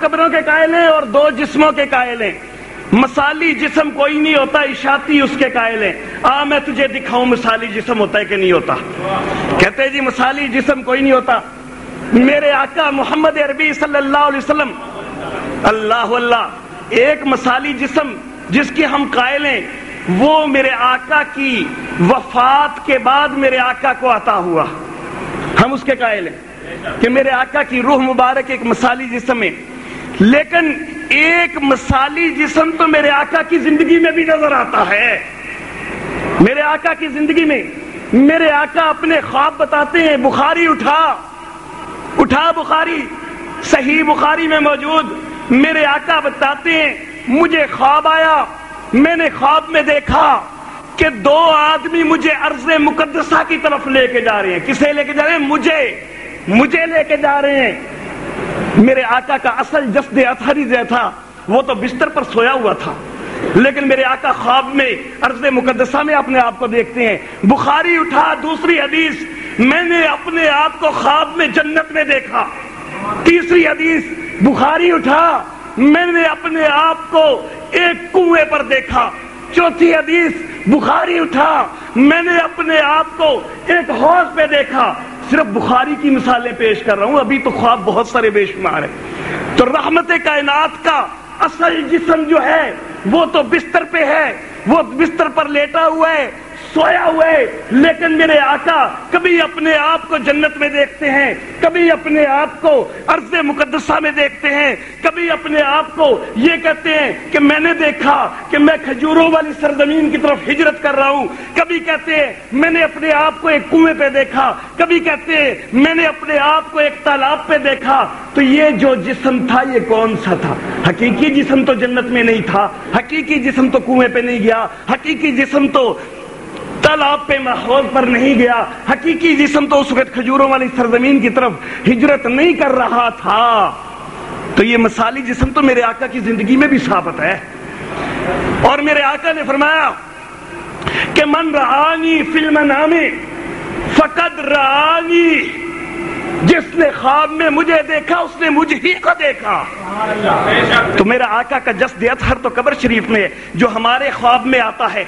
قبروں کے قائل ہیں اور 2 جسموں کے قائل ہیں. مثالی جسم کوئی نہیں ہوتا، اشاعتی اس کے قائل ہیں. میں تجھے دکھاؤں مثالی جسم ہوتا ہے کہ نہیں ہوتا. کہتے ہیں جی مثالی جسم کوئی نہیں ہوتا. میرے آقا محمد عربی صلی اللہ علیہ وسلم، اللہ اللہ، ایک مثالی جسم جس کی ہم قائل ہیں وہ میرے آقا کی وفات کے بعد میرے آقا کو عطا ہوا. ہم اس کے قائل ہیں کہ میرے آقا کی روح مبارک ایک مثالی جسم ہے. لیکن ایک مثالی جسم تو میرے آقا کی زندگی میں بھی نظر آتا ہے. میرے آقا کی زندگی میں میرے آقا اپنے خواب بتاتے ہیں. بخاری اٹھا بخاری، صحیح بخاری میں موجود. میرے آقا بتاتے ہیں مجھے خواب آیا، میں نے خواب میں دیکھا کہ 2 آدمی مجھے ارض مقدسہ کی طرف لے کے جا رہے ہیں. کسے لے کے جا رہے ہیں؟ مجھے لے کے جا رہے ہیں. میرے آقا کا اصل جسد اطہری جو تھا وہ تو بستر پر سویا ہوا تھا، لیکن میرے آقا خواب میں ارض مقدسہ میں اپنے آپ کو دیکھتے ہیں. بخاری اٹھا دوسری حدیث، میں نے اپنے آپ کو خواب میں جنت میں دیکھا. تیسری حدیث بخاری اٹھا، میں نے اپنے آپ کو ایک کنویں پر دیکھا. چوتھی حدیث بخاری اٹھا، میں نے اپنے آپ کو ایک حوض پہ دیکھا. صرف بخاری کی مثالیں پیش کر رہا ہوں، ابھی تو خواب بہت سارے بے شمار ہیں. تو رحمت کائنات کا اصل جسم جو ہے وہ تو بستر پہ ہے، وہ بستر پر لیٹا ہوا ہے، سویا ہوا ہے. لیکن میرے آقا کبھی اپنے آپ کو جنت میں دیکھتے ہیں، کبھی اپنے آپ کو ارض مقدسہ میں دیکھتے ہیں، کبھی اپنے آپ کو یہ کہتے ہیں کہ میں نے دیکھا کہ میں کھجوروں والی سرزمین کی طرف ہجرت کر رہا ہوں. کبھی کہتے ہیں میں نے اپنے آپ کو ایک کنویں پہ دیکھا، کبھی کہتے ہیں میں نے اپنے آپ کو ایک تالاب پہ دیکھا. تو یہ جو جسم تھا یہ کون سا تھا؟ حقیقی جسم تو جنت میں نہیں تھا، حقیقی جسم تو کنویں پہ نہیں گیا، حقیقی جسم تو تالاب پہ ماحول پر نہیں گیا، حقیقی جسم تو اس وقت کھجوروں والی سرزمین کی طرف ہجرت نہیں کر رہا تھا. تو یہ مثالی جسم تو میرے آقا کی زندگی میں بھی ثابت ہے. اور میرے آقا نے فرمایا کہ من رآنی فی المنام فقد رآنی، جس نے خواب میں مجھے دیکھا اس نے مجھ ہی کو دیکھا. تو میرا آقا کا جسد اطہر تو قبر شریف میں جو ہمارے خواب میں آتا ہے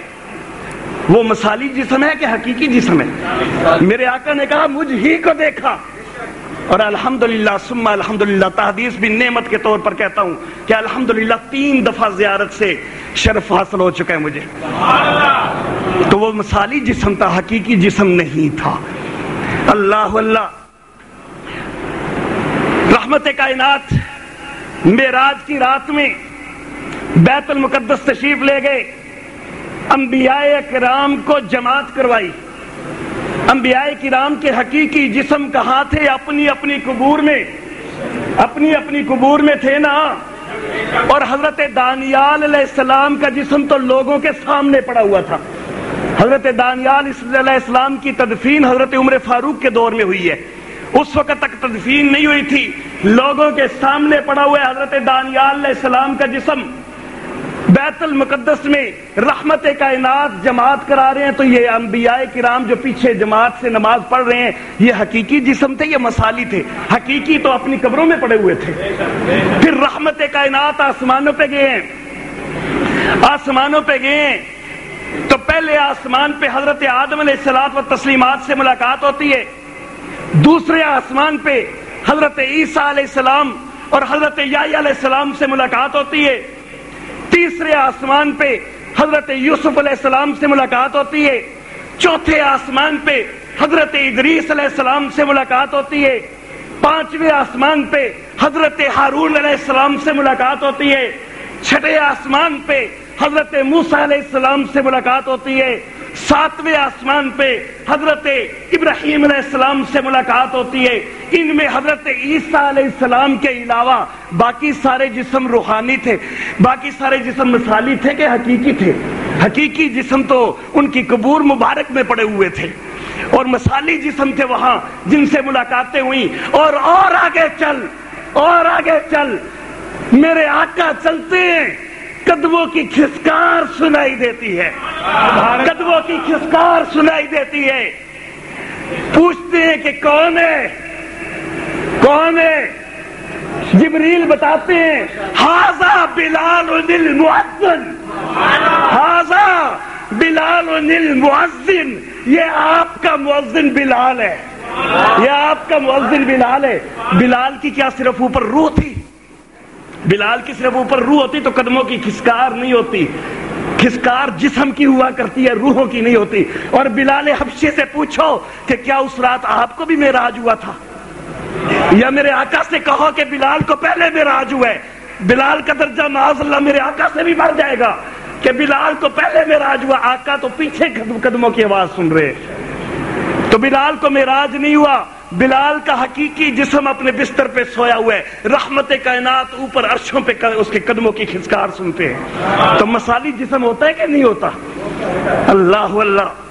وہ مثالی جسم ہے کہ حقیقی جسم ہے؟ میرے آقا نے کہا مجھ ہی کو دیکھا. اور الحمدللہ ثم الحمدللہ، تحدیث بھی نعمت کے طور پر کہتا ہوں کہ الحمدللہ 3 دفعہ زیارت سے شرف حاصل ہو چکا ہے مجھے. تو وہ مثالی جسم تھا، حقیقی جسم نہیں تھا. اللہ اللہ. رحمت کائنات معراج کی رات میں بیت المقدس تشریف لے گئے، انبیاء کرام کو جماعت کروائی. انبیاء کرام کے حقیقی جسم کہاں تھے؟ اپنی اپنی قبور میں تھے نا. اور حضرت دانیال علیہ السلام کا جسم تو لوگوں کے سامنے پڑا ہوا تھا. حضرت دانیال علیہ السلام کی تدفین حضرت عمر فاروق کے دور میں ہوئی ہے. اس وقت تک تدفین نہیں ہوئی تھی، لوگوں کے سامنے پڑا ہوا ہے حضرت دانیال علیہ السلام کا جسم. بیت المقدس میں رحمت کائنات جماعت کرا رہے ہیں. تو یہ انبیاء کرام جو پیچھے جماعت سے نماز پڑھ رہے ہیں یہ حقیقی جسم تھے، یہ مثالی تھے؟ حقیقی تو اپنی قبروں میں پڑے ہوئے تھے. پھر رحمت کائنات آسمانوں پہ گئے ہیں. آسمانوں پہ گئے ہیں تو پہلے آسمان پہ حضرت آدم علیہ الصلوۃ والتسلیمات سے ملاقات ہوتی ہے. دوسرے آسمان پہ حضرت عیسیٰ علیہ السلام اور حضرت یحییٰ علیہ السلام سے ملاقات ہوتی ہے. تیسرے آسمان پہ حضرت یوسف علیہ السلام سے ملاقات ہوتی ہے. چوتھے آسمان پہ حضرت ادریس علیہ السلام سے ملاقات ہوتی ہے. پانچویں آسمان پہ حضرت ہارون علیہ السلام سے ملاقات ہوتی ہے. چھٹے آسمان پہ حضرت موسیٰ علیہ السلام سے ملاقات ہوتی ہے. ساتویں آسمان پہ حضرت ابراہیم علیہ السلام سے ملاقات ہوتی ہے. ان میں حضرت عیسیٰ علیہ السلام کے علاوہ باقی سارے جسم روحانی تھے، باقی سارے جسم مثالی تھے کہ حقیقی تھے؟ حقیقی جسم تو ان کی قبور مبارک میں پڑے ہوئے تھے، اور مثالی جسم تھے وہاں جن سے ملاقاتیں ہوئیں. اور آگے چل میرے آقا چلتے ہیں، قدموں کی کھسکار سنائی دیتی ہے، قدموں کی کھسکار سنائی دیتی ہے. پوچھتے ہیں کہ کون ہے؟ جبریل بتاتے ہیں ھذا بلال المؤذن، ھذا بلال المؤذن، یہ آپ کا مؤذن بلال ہے، یہ آپ کا مؤذن بلال ہے۔ بلال کی کیا صرف اوپر روح تھی؟ بلال کی صرف اوپر روح ہوتی تو قدموں کی کھسکار نہیں ہوتی، کھسکار جسم کی ہوا کرتی ہے، روحوں کی نہیں ہوتی۔ اور بلال حبشی سے پوچھو کہ کیا اس رات آپ کو بھی معراج ہوا تھا؟ یا میرے آقا سے کہو کہ بلال کو پہلے معراج ہوا ہے۔ بلال کا درجہ معاذ اللہ میرے آقا سے بھی بڑھ جائے گا کہ بلال کو پہلے معراج ہوا، آقا تو پیچھے قدموں کی آواز سن رہے۔ تو بلال کو معراج نہیں ہوا، بلال کا حقیقی جسم اپنے بستر پہ سویا ہوا ہے، رحمت کائنات اوپر عرشوں پہ اس کے قدموں کی کھسکار سنتے ہیں۔ تو مثالی جسم ہوتا ہے کہ نہیں ہوتا؟ اللہ اللہ۔